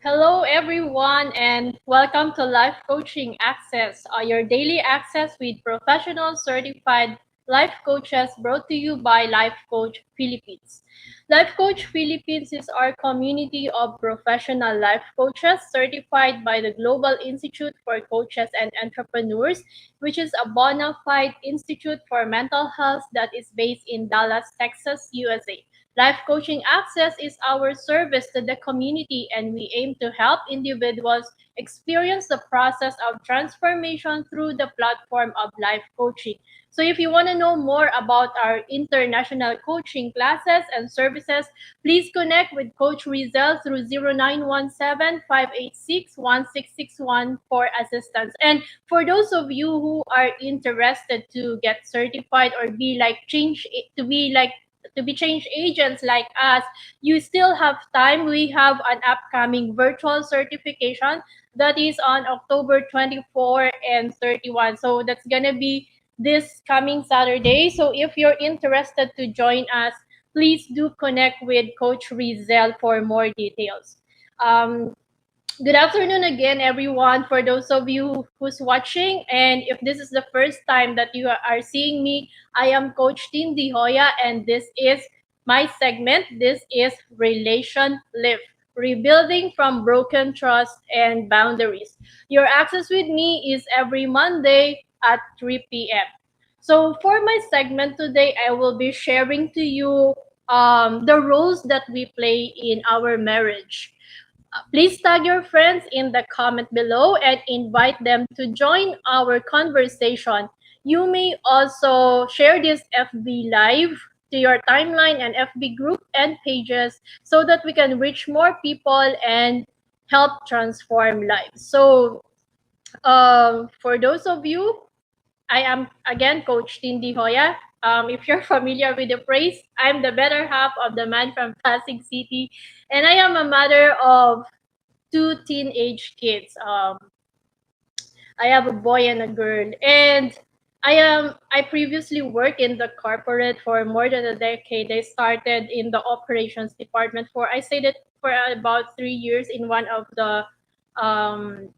Hello, everyone, and welcome to Life Coaching Access, your daily access with professional certified life coaches brought to you by Life Coach Philippines. Life Coach Philippines is our community of professional life coaches certified by the Global Institute for Coaches and Entrepreneurs, which is a bona fide institute for mental health that is based in Dallas, Texas, USA. Life Coaching Access is our service to the community, and we aim to help individuals experience the process of transformation through the platform of life coaching. So, if you want to know more about our international coaching classes and services, please connect with Coach Rizel through 0917-586-1661 for assistance. And for those of you who are interested to get certified or be like change agents like us, you still have time. We have an upcoming virtual certification that is on October 24 and 31. So that's going to be this coming Saturday. So if you're interested to join us, please do connect with Coach Rizel for more details. Um, Good afternoon again, everyone. For those of you who's watching, and if this is the first time that you are seeing me, I am Coach Tin de Joya, and this is my segment. This is Relationlift, rebuilding from broken trust and boundaries. Your access with me is every Monday at 3 p.m. So for my segment today, I will be sharing to you the roles that we play in our marriage. Please tag your friends in the comment below and invite them to join our conversation. You may also share this FB Live to your timeline and FB group and pages so that we can reach more people and help transform lives. So, for those of you, I am again Coach Tin de Joya. If you're familiar with the phrase, I'm the better half of the man from Pasig City, and I am a mother of two teenage kids. I have a boy and a girl, and I previously worked in the corporate for more than a decade. I started in the operations department for I stayed it for about 3 years in one of the um,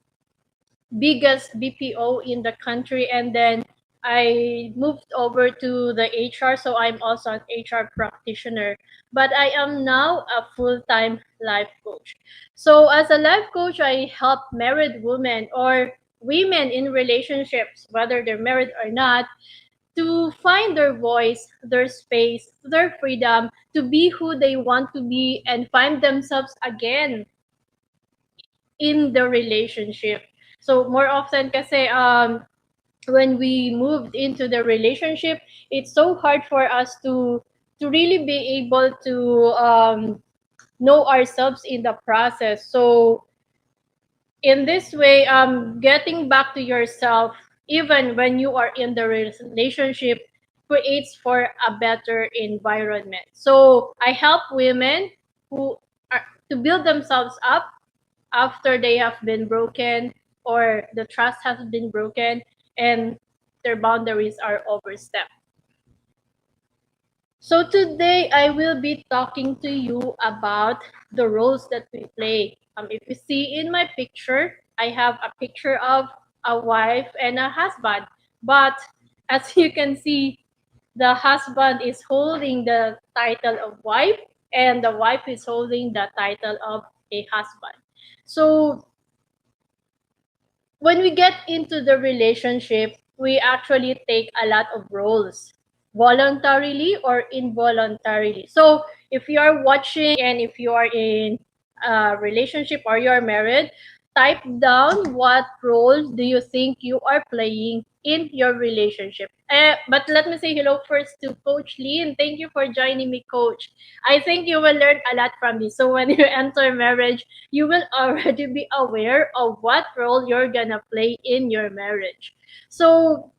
biggest BPO in the country, and then I moved over to the HR, so I'm also an HR practitioner. But I am now a full-time life coach. So as a life coach, I help married women or women in relationships, whether they're married or not, to find their voice, their space, their freedom to be who they want to be and find themselves again in the relationship. So more often kasi when we moved into the relationship, it's so hard for us to really be able to know ourselves in the process. So in this way, getting back to yourself, even when you are in the relationship, creates for a better environment. So I help women who are to build themselves up after they have been broken or the trust has been broken and their boundaries are overstepped. So today I will be talking to you about the roles that we play. If you see in my picture, I have a picture of a wife and a husband. But as you can see, the husband is holding the title of wife and the wife is holding the title of a husband. So when we get into the relationship, we actually take a lot of roles, voluntarily or involuntarily. So if you are watching and if you are in a relationship or you are married, type down what role do you think you are playing in your relationship. But let me say hello first to Coach Lynn. Thank you for joining me, Coach. I think you will learn a lot from me. So when you enter marriage, you will already be aware of what role you're gonna play in your marriage. So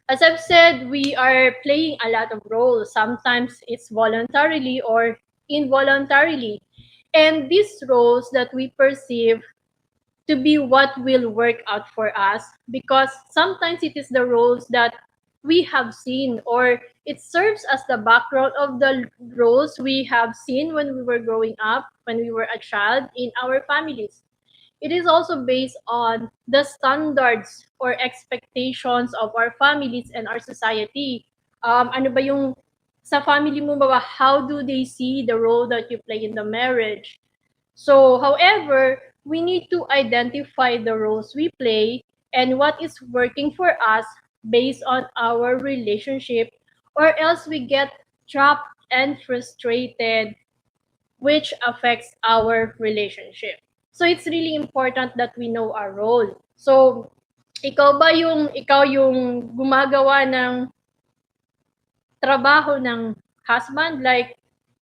as I've said, we are playing a lot of roles. Sometimes it's voluntarily or involuntarily. And these roles that we perceive to be what will work out for us, because sometimes it is the roles that we have seen, or it serves as the background of the roles we have seen when we were growing up, when we were a child in our families. It is also based on the standards or expectations of our families and our society. Ano ba yung sa family mo ba, how do they see the role that you play in the marriage? So, however, we need to identify the roles we play and what is working for us based on our relationship, or else we get trapped and frustrated, which affects our relationship. So, it's really important that we know our role. So, ikaw yung gumagawa ng trabaho ng husband, like,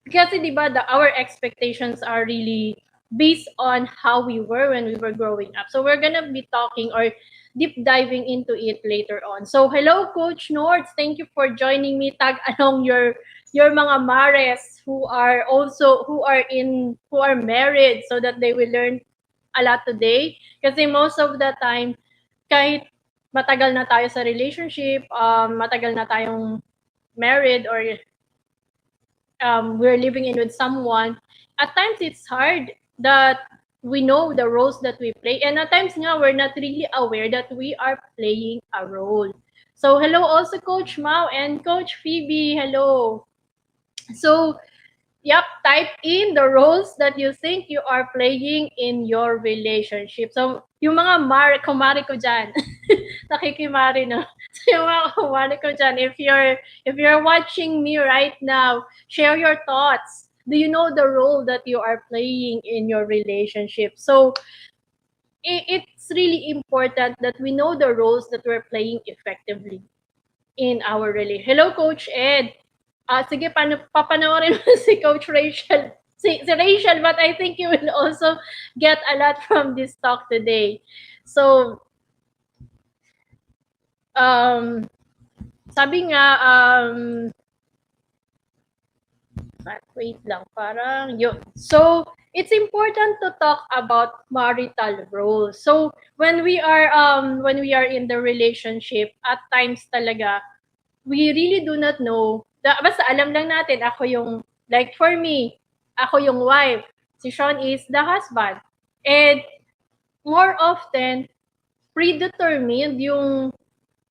kasi 'di ba our expectations are really based on how we were when we were growing up. So we're gonna be talking or deep diving into it later on. So hello Coach Nords, thank you for joining me. Tag along your mga mares who are married, so that they will learn a lot today. Kasi most of the time, kahit matagal na tayo sa relationship, matagal na tayong married, or we're living in with someone, at times it's hard that we know the roles that we play. And at times nga, we're not really aware that we are playing a role. So hello also Coach Mao and Coach Phoebe. Hello. So yep, type in the roles that you think you are playing in your relationship. So, yung mga kumari ko dyan, nakikimari na. So, yung mga kumari ko dyan, if you're watching me right now, share your thoughts. Do you know the role that you are playing in your relationship? So, it's really important that we know the roles that we're playing effectively in our relationship. Hello, Coach Ed. Sige, papanoorin mo si Coach Rachel. Si Rachel, but I think you will also get a lot from this talk today. So, sabi nga, wait lang, parang yun. So, it's important to talk about marital roles. So, when we are in the relationship, at times talaga, we really do not know. Basta alam lang natin, ako yung, like for me, ako yung wife. Si Sean is the husband. And more often, predetermined yung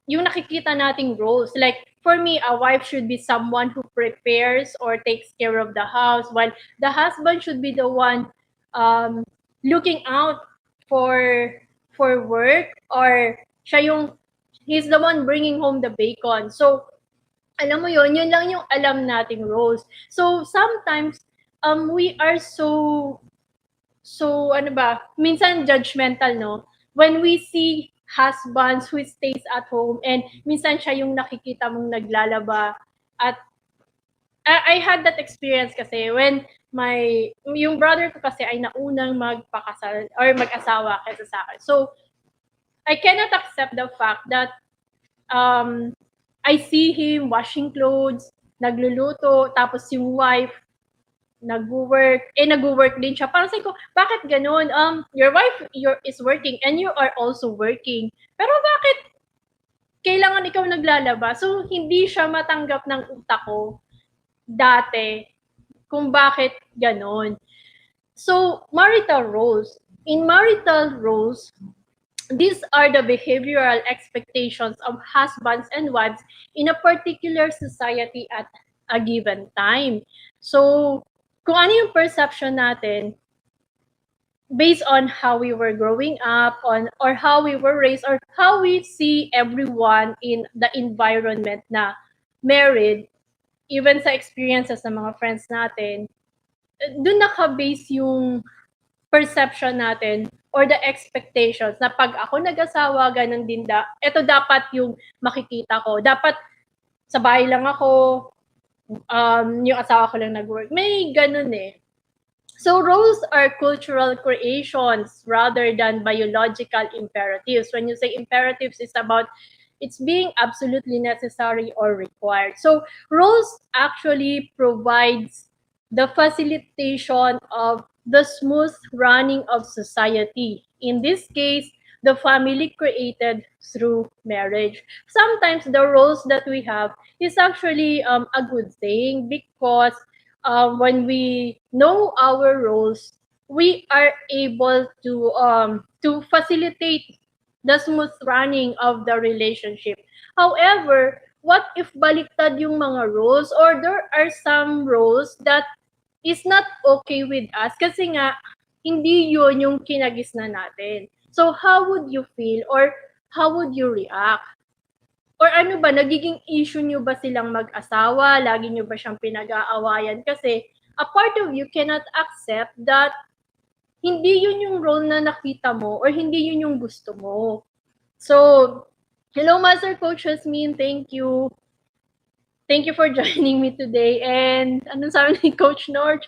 nakikita nating roles. Like, for me, a wife should be someone who prepares or takes care of the house, while the husband should be the one looking out for work, or he's the one bringing home the bacon. So, alam mo yun lang yung alam nating roles. So, sometimes, we are ano ba, minsan judgmental, no? When we see husbands who stays at home, and minsan siya yung nakikita mong naglalaba, at I had that experience kasi when yung brother ko kasi ay naunang magpakasal or mag-asawa kaysa sa akin. So, I cannot accept the fact that I see him washing clothes, nagluluto, tapos yung wife, nag-work din siya. Parang sabi ko, bakit ganun? Your wife is working and you are also working. Pero bakit kailangan ikaw naglalaba? So, hindi siya matanggap ng utak ko dati kung bakit ganun. So, marital roles. In marital roles, these are the behavioral expectations of husbands and wives in a particular society at a given time. So, kung ano yung perception natin based on how we were growing up, or how we were raised, or how we see everyone in the environment na married, even sa experiences ng mga friends natin, dun naka-base yung perception natin or the expectations na pag ako nag-asawa, ganun din ito dapat yung makikita ko. Dapat sa bahay lang ako, yung asawa ko lang nag-work. May ganun eh. So roles are cultural creations rather than biological imperatives. When you say imperatives, it's about it's being absolutely necessary or required. So roles actually provides the facilitation of the smooth running of society. In this case, the family created through marriage. Sometimes the roles that we have is actually a good thing because when we know our roles, we are able to facilitate the smooth running of the relationship. However, what if baliktad yung mga roles or there are some roles that is not okay with us kasi nga hindi yun yung kinagisnan natin. So how would you feel or how would you react? Or ano ba, nagiging issue nyo ba silang mag-asawa? Lagi nyo ba siyang pinag-aawayan? Kasi a part of you cannot accept that hindi yun yung role na nakita mo or hindi yun yung gusto mo. So, hello Master Coach Jasmine, thank you. Thank you for joining me today. And anong sabi ni Coach Norge?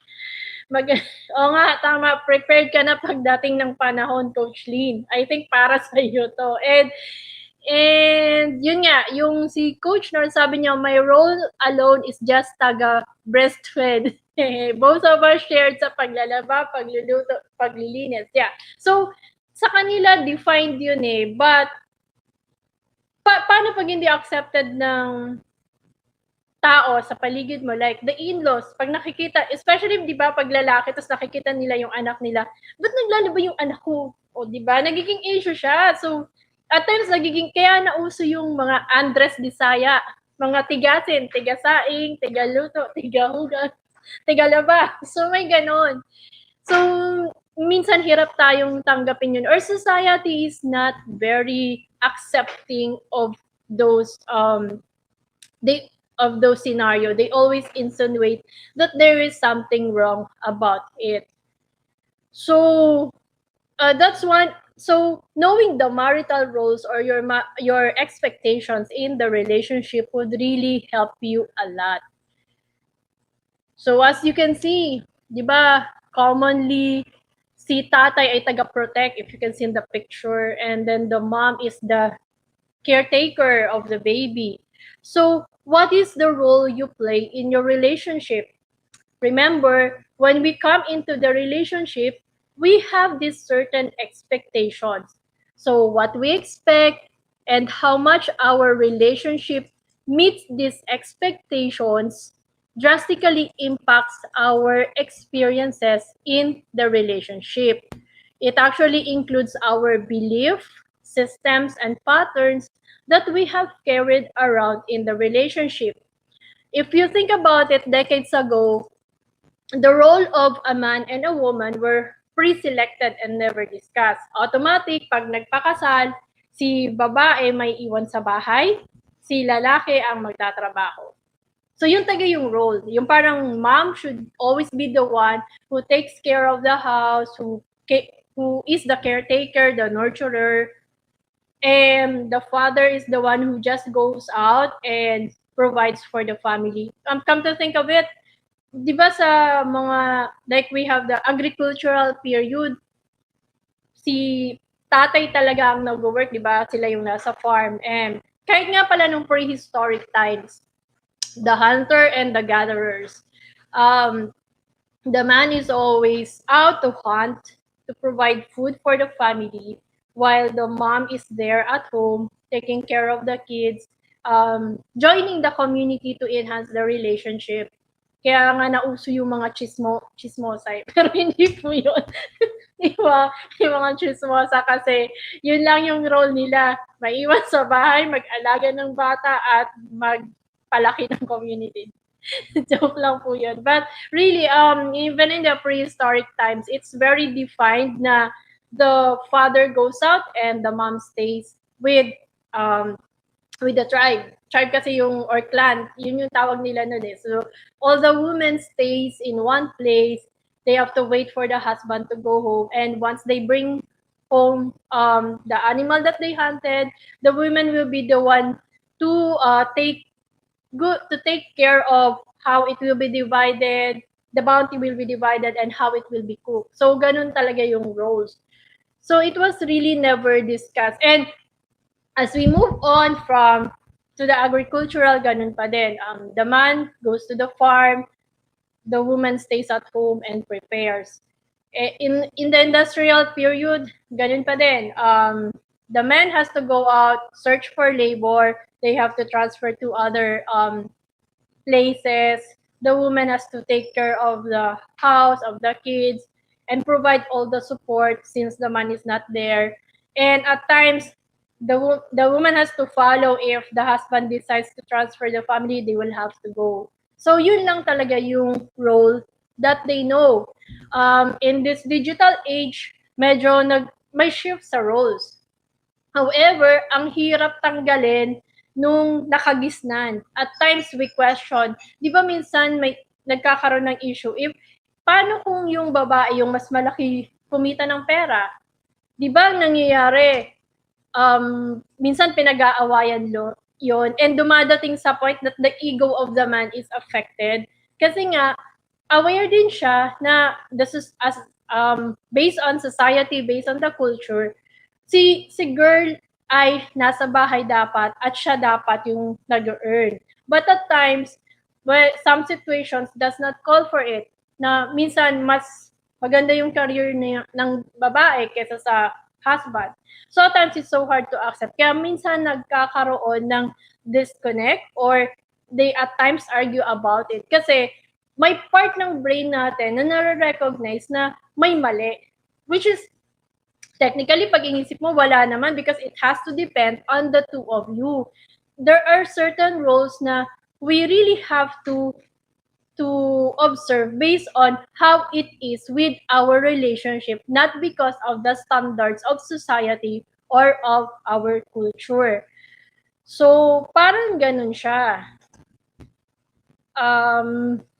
Oo nga, tama. Prepared ka na pagdating ng panahon, Coach Lynn. I think para sa iyo to. And yun nga, yung si Coach Norge sabi niya, my role alone is just taga breastfed. Both of us shared sa paglalaba, pagluluto, paglilinis. Yeah. So, sa kanila, defined yun eh. But, paano pag hindi accepted ng tao sa paligid mo, like the in-laws, pag nakikita, especially, di ba, pag lalaki, tapos nakikita nila yung anak nila, ba't naglalaba yung anak ko? O, di ba, nagiging issue siya. So, at times, nagiging, kaya nauso yung mga Andres Disaya, mga tigasin, tigasaing, tigaluto, tigahugas, tigalaba. So, may ganon. So, minsan hirap tayong tanggapin yun. Or society is not very accepting of those they of those scenario. They always insinuate that there is something wrong about it. So that's one. So knowing the marital roles or your expectations in the relationship would really help you a lot. So as you can see, di ba, commonly si tatay ay taga-protect if you can see in the picture, and then the mom is the caretaker of the baby. So, what is the role you play in your relationship? Remember, when we come into the relationship, we have these certain expectations. So, what we expect and how much our relationship meets these expectations drastically impacts our experiences in the relationship. It actually includes our belief, systems, and patterns that we have carried around in the relationship. If you think about it, decades ago, the role of a man and a woman were pre-selected and never discussed. Automatic, pag nagpakasal, si babae may iwan sa bahay, si lalaki ang magtatrabaho. So yung taga yung role, yung parang mom should always be the one who takes care of the house, who is the caretaker, the nurturer, and the father is the one who just goes out and provides for the family. Come to think of it, di ba sa mga, like we have the agricultural period, si tatay talaga ang nag-work, di ba? Sila yung nasa farm. And kahit nga pala nung prehistoric times, the hunter and the gatherers, the man is always out to hunt to provide food for the family, while the mom is there at home taking care of the kids, joining the community to enhance the relationship. Kaya nga nauso yung mga chismosa, pero hindi po yun. Di ba? Yung mga chismosa kasi yun lang yung role nila. Maiwan sa bahay, mag-alaga ng bata at magpalaki ng community. Joke lang po yun. But really, even in the prehistoric times, it's very defined na the father goes out and the mom stays with the tribe. Tribe kasi yung, or clan, yun yung tawag nila nun eh. So, all the women stays in one place. They have to wait for the husband to go home. And once they bring home the animal that they hunted, the women will be the one to take care of how it will be divided, the bounty will be divided, and how it will be cooked. So, ganun talaga yung roles. So, it was really never discussed. And as we move on to the agricultural, ganun pa din. The man goes to the farm, the woman stays at home and prepares. In the industrial period, ganun pa din. The man has to go out, search for labor. They have to transfer to other places. The woman has to take care of the house, of the kids, and provide all the support since the man is not there. And at times, the woman has to follow. If the husband decides to transfer the family, they will have to go. So yun lang talaga yung role that they know. In this digital age, medyo may shift sa roles. However, ang hirap tanggalin nung nakagisnan. At times we question, di ba minsan may nagkakaroon ng issue if paano kung yung babae yung mas malaki kumita ng pera? Di ba ang nangyayari? Minsan pinag-aawayan yon and dumadating sa point that the ego of the man is affected kasi nga aware din siya na this is as based on society, based on the culture, si girl ay nasa bahay dapat at siya dapat yung nag-earn. But at times, well, some situations does not call for it. Na minsan mas maganda yung career ng babae kaysa sa husband. So at times it's so hard to accept. Kaya minsan nagkakaroon ng disconnect or they at times argue about it. Kasi may part ng brain natin na nare-recognize na may mali. Which is technically, pag inisip mo, wala naman because it has to depend on the two of you. There are certain roles na we really have to observe based on how it is with our relationship, not because of the standards of society or of our culture. So, parang ganun siya.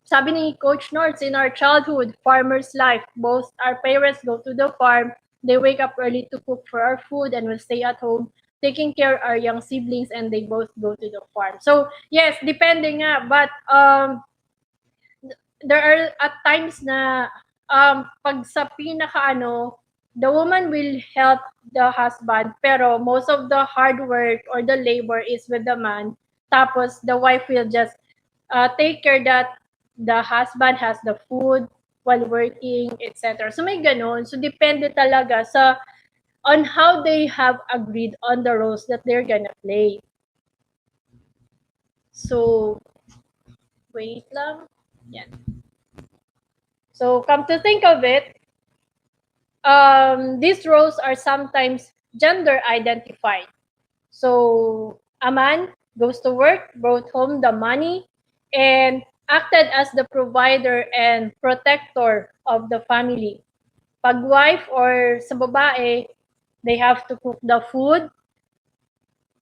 Sabi ni Coach Nords, in our childhood, farmer's life, both our parents go to the farm, they wake up early to cook for our food and will stay at home taking care of our young siblings and they both go to the farm. So, yes, depende nga, but there are at times na pag sa pinaka the woman will help the husband pero most of the hard work or the labor is with the man. Tapos the wife will just take care that the husband has the food while working, etc. So may ganon. So depende talaga sa on how they have agreed on the roles that they're gonna play. So, wait lang. Yan. So, come to think of it, these roles are sometimes gender identified. So, a man goes to work, brought home the money, and acted as the provider and protector of the family. Pag wife or sa babae, they have to cook the food,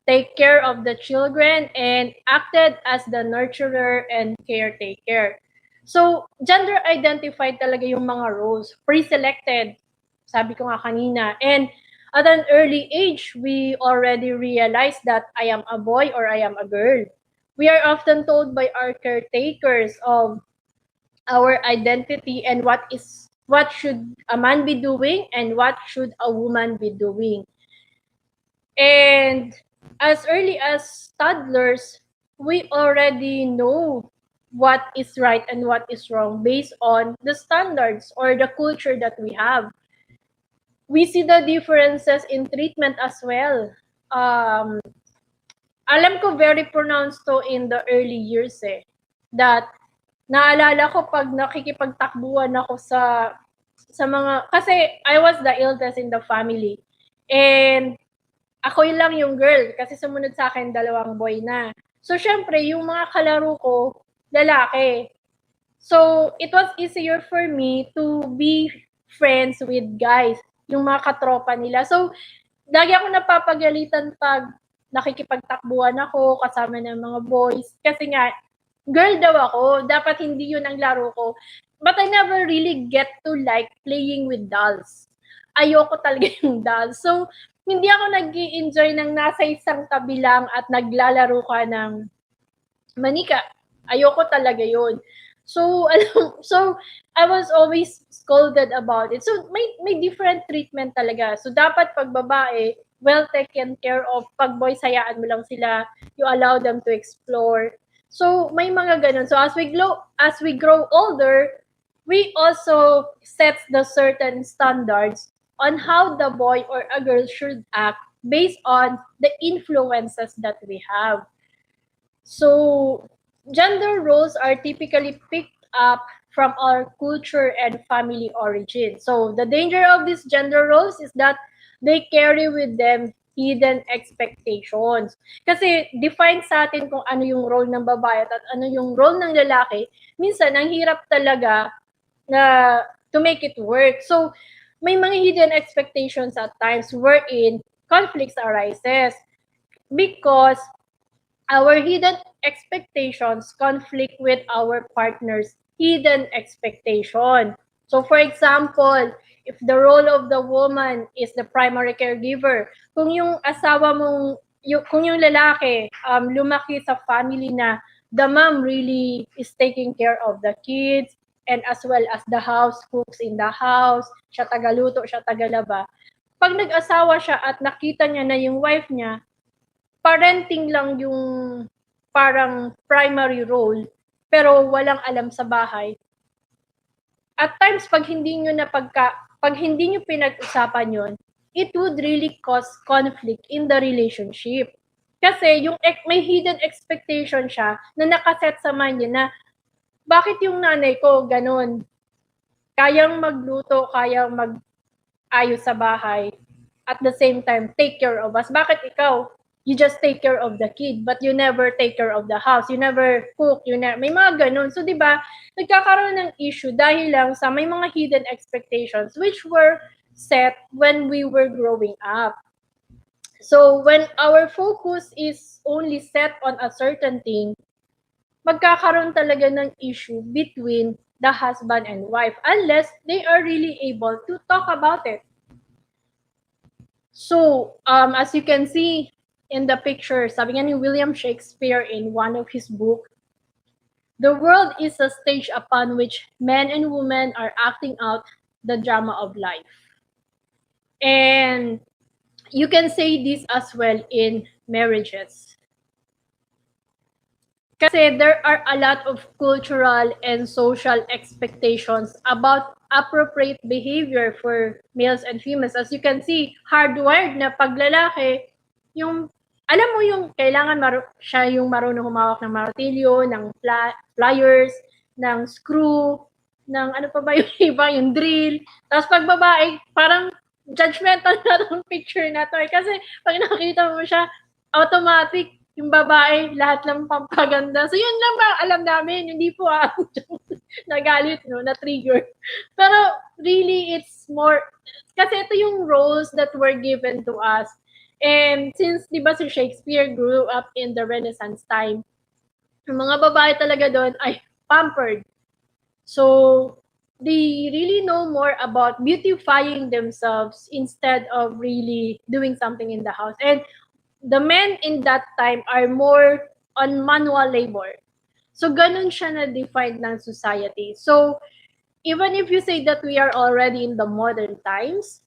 take care of the children, and acted as the nurturer and caretaker. So, gender identified talaga yung mga roles, pre-selected, sabi ko nga kanina. And at an early age, we already realize that I am a boy or I am a girl. We are often told by our caretakers of our identity and what should a man be doing and what should a woman be doing. And as early as toddlers, we already know what is right and what is wrong based on the standards or the culture that we have. We see the differences in treatment as well. Alam ko very pronounced to in the early years that naalala ko pag nakikipagtakbuhan ako sa mga, kasi I was the eldest in the family. And ako lang yung girl kasi sumunod sa akin dalawang boy na. So, syempre, yung mga kalaro ko, lalaki. So, it was easier for me to be friends with guys, yung mga katropa nila. So, lagi ako napapagalitan pag nakikipagtakbuhan ako kasama ng mga boys. Kasi nga, girl daw ako, dapat hindi yun ang laro ko. But I never really get to like playing with dolls. Ayoko talaga yung dolls. So, hindi ako nag-i-enjoy ng nasa isang tabi lang at naglalaro ka ng manika. Ayoko talaga yun. So, so I was always scolded about it. So, may different treatment talaga. So, dapat pag babae, well taken care of. Pag boys, hayaan mo lang sila. You allow them to explore. So, may mga ganun. So, as we grow older, we also set the certain standards on how the boy or a girl should act based on the influences that we have. So, gender roles are typically picked up from our culture and family origin. So, the danger of these gender roles is that they carry with them hidden expectations. Kasi define sa atin kung ano yung role ng babae at ano yung role ng lalaki, minsan ang hirap talaga na to make it work. So, may mga hidden expectations at times wherein conflicts arises because our hidden expectations conflict with our partner's hidden expectation. So for example, if the role of the woman is the primary caregiver, kung yung asawa mong, kung yung lalaki lumaki sa family na the mom really is taking care of the kids and as well as the house cooks in the house, siya tagaluto, siya tagalaba. Pag nag-asawa siya at nakita niya na yung wife niya parenting lang yung parang primary role, pero walang alam sa bahay. At times, pag hindi nyo pinag-usapan yon, it would really cause conflict in the relationship. Kasi yung may hidden expectation siya na nakaset sa mind niya na bakit yung nanay ko ganun? Kayang magluto, kayang mag-ayos sa bahay, at the same time, take care of us. Bakit ikaw? You just take care of the kid, but you never take care of the house. You never cook. May mga ganun. So, di ba, nagkakaroon ng issue dahil lang sa may mga hidden expectations which were set when we were growing up. So, when our focus is only set on a certain thing, magkakaroon talaga ng issue between the husband and wife unless they are really able to talk about it. So, as you can see in the picture, sabi nga ni William Shakespeare in one of his book, the world is a stage upon which men and women are acting out the drama of life. And you can say this as well in marriages. Kasi there are a lot of cultural and social expectations about appropriate behavior for males and females. As you can see, hardwired na paglalaki, yung, alam mo yung kailangan siya yung marunong humawak ng martilyo, ng pliers, ng screw, ng ano pa ba yung iba, yung drill. Tapos pag babae, parang judgmental na itong picture na to. Kasi pag nakita mo siya, automatic, yung babae, lahat lang pampaganda. So, yun lang ba alam namin. Hindi po nagalit, no, na-trigger. Pero, really, it's more, kasi ito yung roles that were given to us. And since, di ba, si Shakespeare grew up in the Renaissance time, yung mga babae talaga doon ay pampered. So, they really know more about beautifying themselves instead of really doing something in the house. And the men in that time are more on manual labor. So, ganun siya na-define ng society. So, even if you say that we are already in the modern times,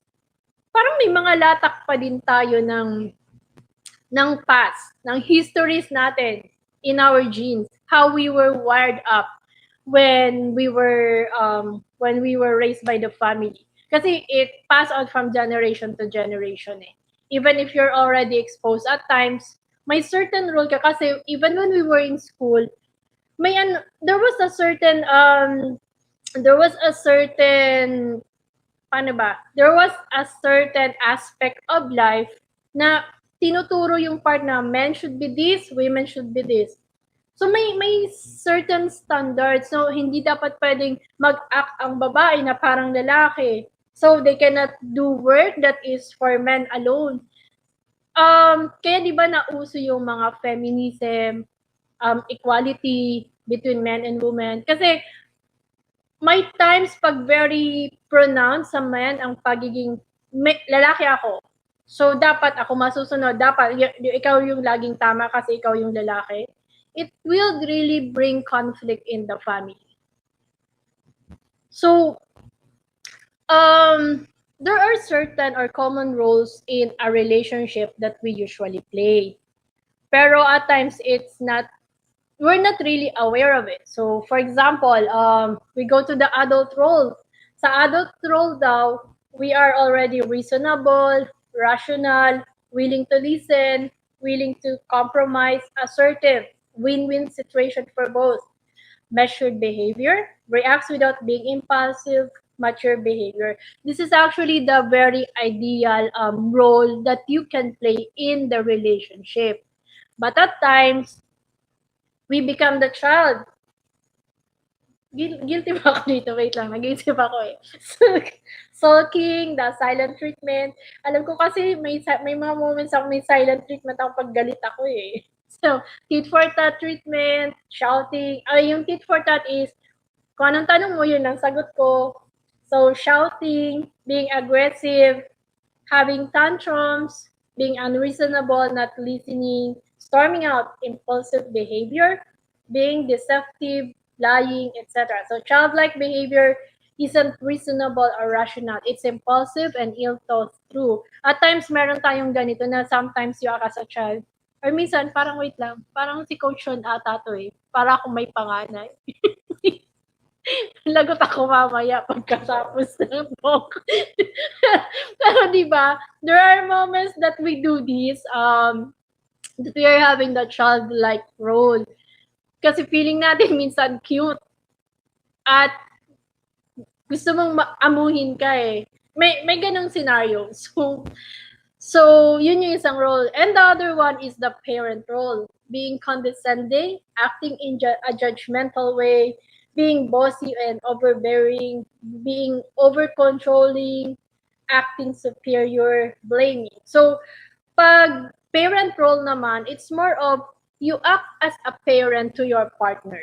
parang may mga latak pa din tayo ng past, ng histories natin in our genes, how we were wired up when we were raised by the family. Kasi it passed on from generation to generation eh. Even if you're already exposed at times, may certain rule ka kasi even when we were in school, there was a certain there was a certain aspect of life na tinuturo yung part na men should be this, women should be this. So may certain standards. So hindi dapat pwedeng mag-act ang babae na parang lalaki. So they cannot do work that is for men alone. Kaya di ba nauso yung mga feminism, equality between men and women? Kasi may times pag very pronounced sa men ang pagiging lalaki ako. So dapat ako masusunod, dapat ikaw yung laging tama kasi ikaw yung lalaki. It will really bring conflict in the family. So, there are certain or common roles in a relationship that we usually play. Pero at times, it's not we're not really aware of it. So, for example, we go to the adult role. Sa adult role daw, we are already reasonable, rational, willing to listen, willing to compromise, assertive, win-win situation for both. Measured behavior, reacts without being impulsive, mature behavior. This is actually the very ideal role that you can play in the relationship. But at times, we become the child. Guilty ba ako dito? Wait lang, nag-iisip ako eh. Sulking, the silent treatment. Alam ko kasi may mga moments ako may silent treatment ako pag galit ako eh. So, tit for tat treatment, shouting. Ay, yung tit for tat is, kung anong tanong mo, yun ang sagot ko. So, shouting, being aggressive, having tantrums, being unreasonable, not listening, storming out, impulsive behavior, being deceptive, lying, etc. So childlike behavior isn't reasonable or rational. It's impulsive and ill thought through. At times, meron tayong ganito na sometimes you act as a child. Or minsan, parang wait lang, parang si Coach Sean ata to eh. Para akong may panganay. Lagot ako mamaya pagkatapos ng talk. Pero di ba, there are moments that we do this, that we are having the childlike role. Kasi feeling natin minsan cute at gusto mong amuhin ka eh. May ganong scenario. So, yun yung isang role. And the other one is the parent role. Being condescending, acting in a judgmental way, being bossy and overbearing, being over-controlling, acting superior, blaming. So, pag parent role naman, it's more of you act as a parent to your partner.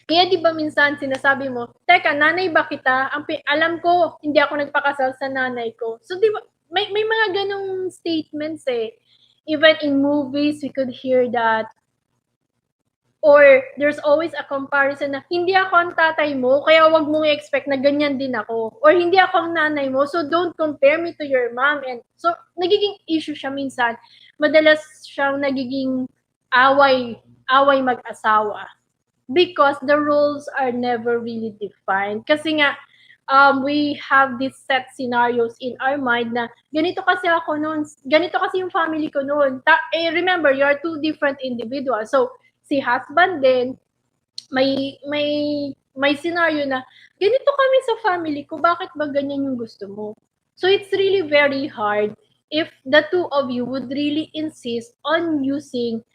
Kaya di ba minsan sinasabi mo, teka, nanay ba kita? Alam ko, hindi ako nagpakasal sa nanay ko. So di ba, may mga ganong statements eh. Even in movies, we could hear that. Or there's always a comparison na hindi ako ang tatay mo, kaya wag mong expect na ganyan din ako. Or hindi ako ang nanay mo, so don't compare me to your mom. And so nagiging issue siya minsan. Madalas siyang nagiging away mag-asawa because the roles are never really defined. Kasi nga, we have these set scenarios in our mind na ganito kasi ako noon, ganito kasi yung family ko noon. Remember, you are two different individuals. So, si husband din, may scenario na ganito kami sa family ko, bakit ba ganyan yung gusto mo? So, it's really very hard if the two of you would really insist on using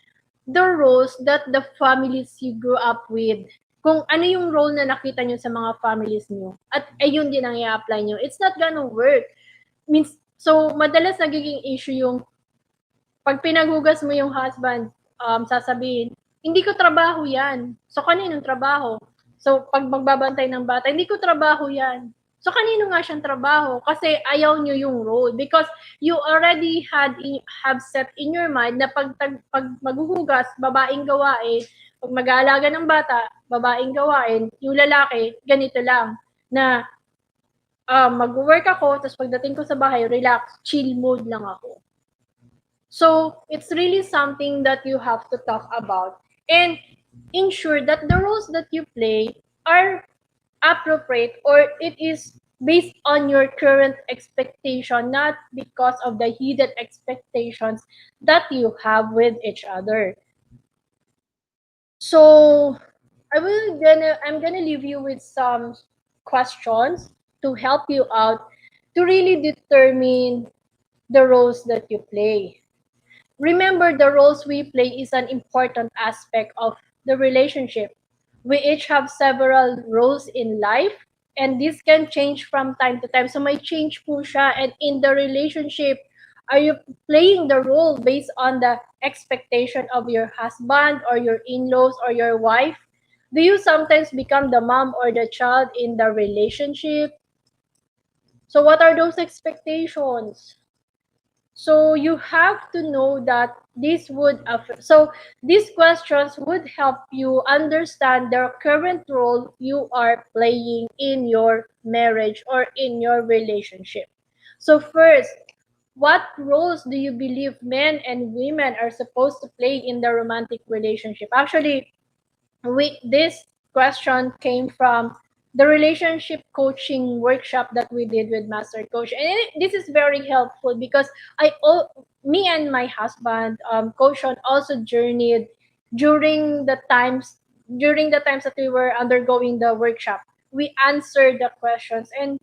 the roles that the families you grew up with. Kung ano yung role na nakita nyo sa mga families nyo. At ayun din ang i-apply nyo. It's not gonna work. So, madalas nagiging issue yung pag pinaghugas mo yung husband, sasabihin, hindi ko trabaho yan. So, kaninong trabaho? So, pag magbabantay ng bata, hindi ko trabaho yan. So, kanino nga siyang trabaho? Kasi ayaw nyo yung role. Because you already have set in your mind na pag maghuhugas, babaeng gawain. Pag mag-aalaga ng bata, babaeng gawain. Yung lalaki, ganito lang. Na mag-work ako, tapos pagdating ko sa bahay, relax, chill mode lang ako. So, it's really something that you have to talk about and ensure that the roles that you play are appropriate or it is based on your current expectation, not because of the hidden expectations that you have with each other. So, I'm gonna leave you with some questions to help you out to really determine the roles that you play. Remember, the roles we play is an important aspect of the relationship. We each have several roles in life, and this can change from time to time. So may change po siya. And in the relationship, are you playing the role based on the expectation of your husband or your in-laws or your wife? Do you sometimes become the mom or the child in the relationship? So what are those expectations? So you have to know that these questions would help you understand the current role you are playing in your marriage or in your relationship. So first, what roles do you believe men and women are supposed to play in the romantic relationship? Actually, This question came from the relationship coaching workshop that we did with Master Coach, and this is very helpful because me and my husband, Coach Sean, also journeyed during the times that we were undergoing the workshop. We answered the questions and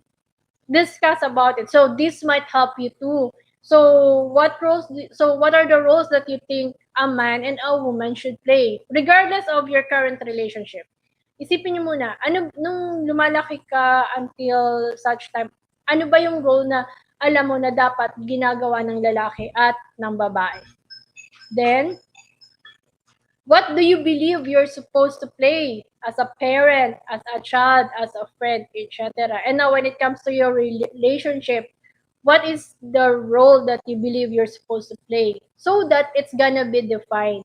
discuss about it. So this might help you too. So what are the roles that you think a man and a woman should play regardless of your current relationship? Isipin niyo muna, ano nung lumalaki ka until such time, ano ba yung role na alam mo na dapat ginagawa ng lalaki at ng babae? Then, what do you believe you're supposed to play as a parent, as a child, as a friend, etc.? And now, when it comes to your relationship, what is the role that you believe you're supposed to play so that it's gonna be defined?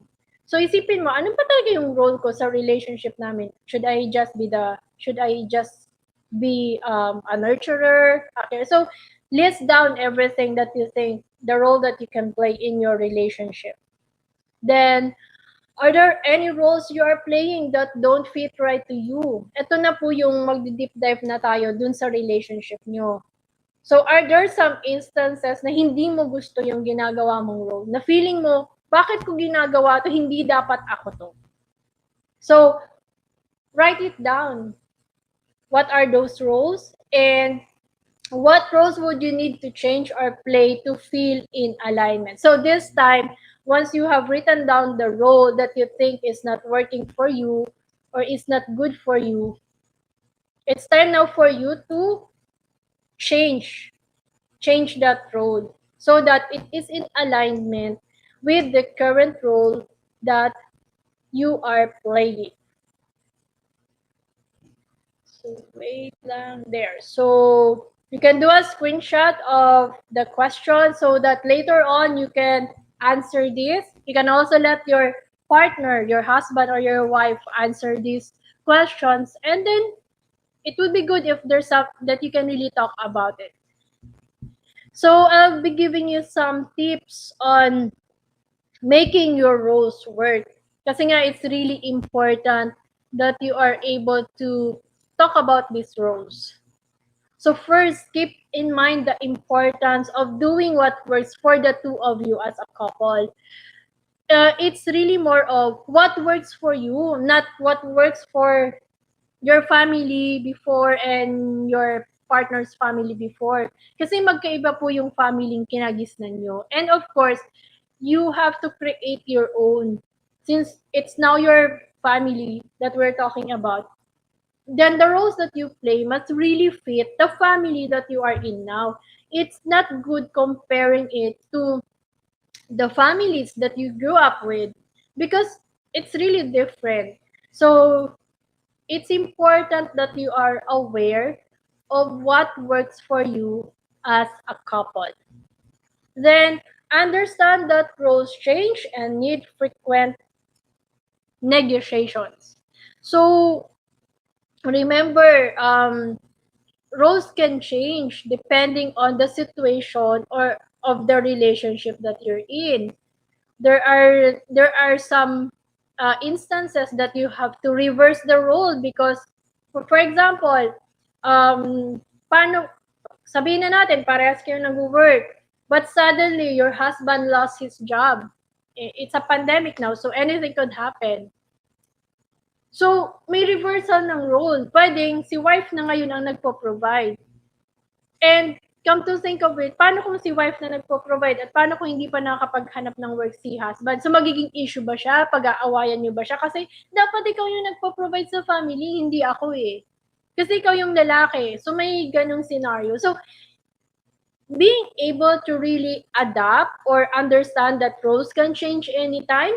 So isipin mo, ano ba talaga yung role ko sa relationship namin? Should I just be a nurturer? Okay, so list down everything that you think the role that you can play in your relationship. Then, are there any roles you are playing that don't fit right to you? Ito na po yung magdi-deep dive na tayo dun sa relationship nyo. So, are there some instances na hindi mo gusto yung ginagawa mong role? Na feeling mo, bakit ko ginagawa to? Hindi dapat ako to. So, write it down. What are those roles? And what roles would you need to change or play to feel in alignment? So this time, once you have written down the role that you think is not working for you or is not good for you, it's time now for you to change change that role so that it is in alignment with the current role that you are playing. So wait lang there. So you can do a screenshot of the question so that later on you can answer this. You can also let your partner, your husband or your wife answer these questions, and then it would be good if there's some that you can really talk about it. So I'll be giving you some tips on making your roles work. Kasi nga it's really important that you are able to talk about these roles. So first, keep in mind the importance of doing what works for the two of you as a couple. It's really more of what works for you, not what works for your family before and your partner's family before. Kasi magkaiba po yung family kinagisnan nyo. And of course, you have to create your own. Since it's now your family that we're talking about, then the roles that you play must really fit the family that you are in now. It's not good comparing it to the families that you grew up with because it's really different. So it's important that you are aware of what works for you as a couple. Then understand that roles change and need frequent negotiations. So remember, roles can change depending on the situation or of the relationship that you're in. There are some instances that you have to reverse the role because, for example, paano sabihin na natin parehas kayo nag-work, but suddenly your husband lost his job. It's a pandemic now, so anything could happen. So, may reversal ng role. Pwedeng si wife na ngayon ang nagpo-provide. And come to think of it, paano kung si wife na nagpo-provide at paano kung hindi pa nakakapaghanap ng work si husband? So, magiging issue ba siya? Pag-aawayan niyo ba siya? Kasi dapat ikaw yung nagpo-provide sa family, hindi ako eh. Kasi ikaw yung lalaki. So, may ganong scenario. So, being able to really adapt or understand that roles can change anytime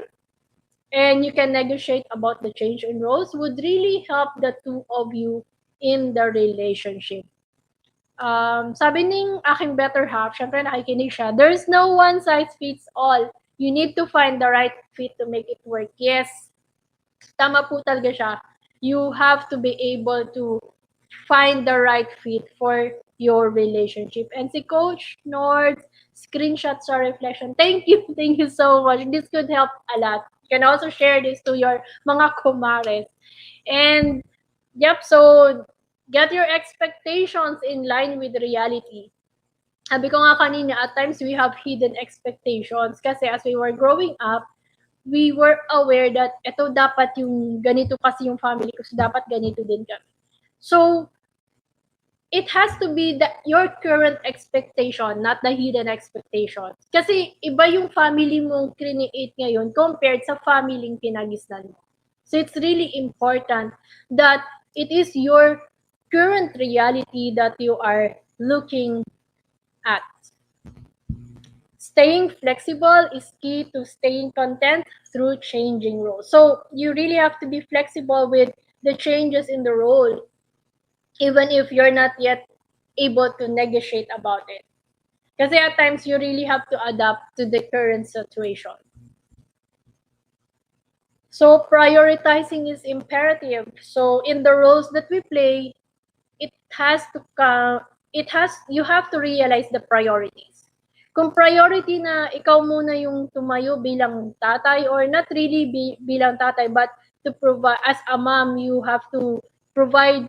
and you can negotiate about the change in roles would really help the two of you in the relationship. Sabi ning aking better half, syempre nakikinig siya, there's no one size fits all. You need to find the right fit to make it work. Yes, tama po talaga siya. You have to be able to find the right fit for your relationship. And si Coach Nord, screenshot sa reflection. Thank you so much. This could help a lot. You can also share this to your mga kumares. And yep, so get your expectations in line with reality. Sabi ko nga kanina, at times we have hidden expectations kasi as we were growing up, we were aware that ito dapat yung ganito kasi yung family ko, so dapat ganito din kami. So, it has to be your current expectation, not the hidden expectations. Kasi iba yung family mong create ngayon compared sa family pinagisnan mo. So it's really important that it is your current reality that you are looking at. Staying flexible is key to staying content through changing roles. So you really have to be flexible with the changes in the role, even if you're not yet able to negotiate about it. Kasi at times, you really have to adapt to the current situation. So prioritizing is imperative. So in the roles that we play, it has to come, you have to realize the priorities. Kung priority na ikaw muna yung tumayo bilang tatay, or not really bilang tatay, but to provide, as a mom, you have to provide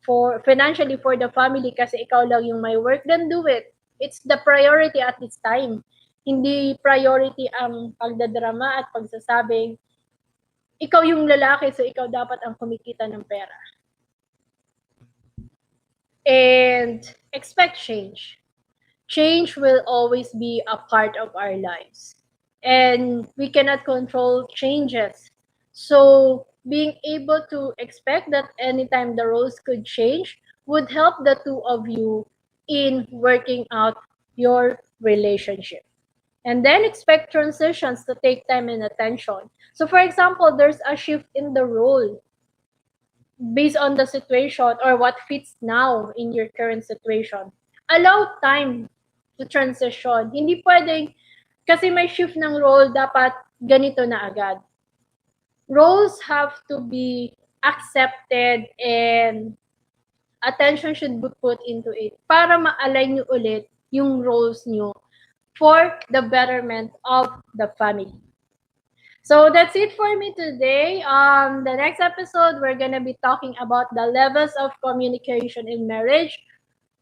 for financially for the family kasi ikaw lang yung may work, then do it. It's the priority at this time. Hindi priority ang pagdadrama at pagsasabing ikaw yung lalaki, so ikaw dapat ang kumikita ng pera. And expect change. Change will always be a part of our lives. And we cannot control changes. So being able to expect that anytime the roles could change would help the two of you in working out your relationship. And then expect transitions to take time and attention. So for example, there's a shift in the role based on the situation or what fits now in your current situation. Allow time to transition. Hindi pwedeng, kasi may shift ng role, dapat ganito na agad. Roles have to be accepted and attention should be put into it para ma-align nyo ulit yung roles nyo for the betterment of the family. So that's it for me today. The next episode, we're gonna be talking about the levels of communication in marriage.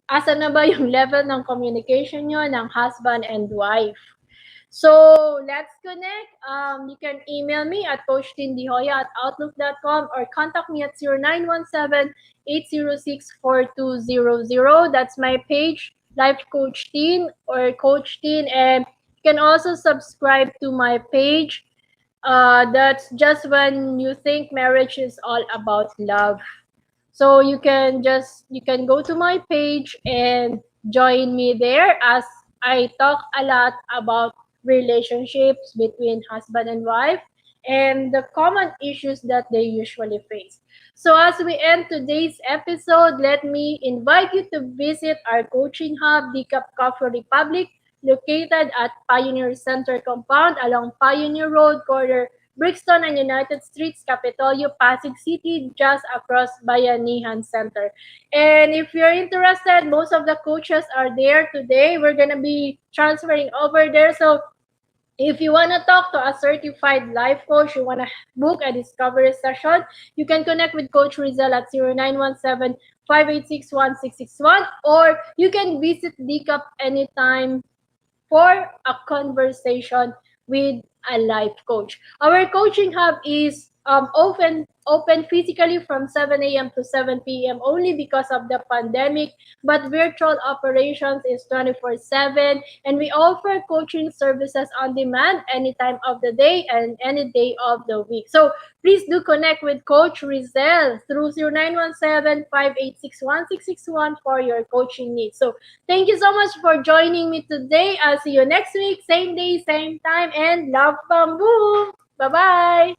Asa na ba yung level ng communication nyo ng husband and wife? So let's connect. You can email me at Coach Tin de Joya at outlook.com or contact me at 0917-806-4200. That's my page, Life Coach Tin or Coach Tin. And you can also subscribe to my page. That's just when you think marriage is all about love. So you can go to my page and join me there as I talk a lot about relationships between husband and wife and the common issues that they usually face. So as we end today's episode, let me invite you to visit our coaching hub, Decaf Coffee Republic, located at Pioneer Center Compound along Pioneer Road, corner Brixton and United Streets, Capitolio, Pasig City, just across Bayanihan Center. And if you're interested, most of the coaches are there today. We're gonna be transferring over there. So if you want to talk to a certified life coach, you want to book a discovery session, you can connect with Coach Rizal at 0917-586-1661, or you can visit DCAP anytime for a conversation with a life coach. Our coaching hub is open physically from 7 a.m. to 7 p.m. only because of the pandemic, but virtual operations is 24/7, and we offer coaching services on demand any time of the day and any day of the week. So please do connect with Coach Rizal through 0917-586-1661 for your coaching needs. So thank you so much for joining me today. I'll see you next week, same day, same time, and love bamboo. Bye-bye.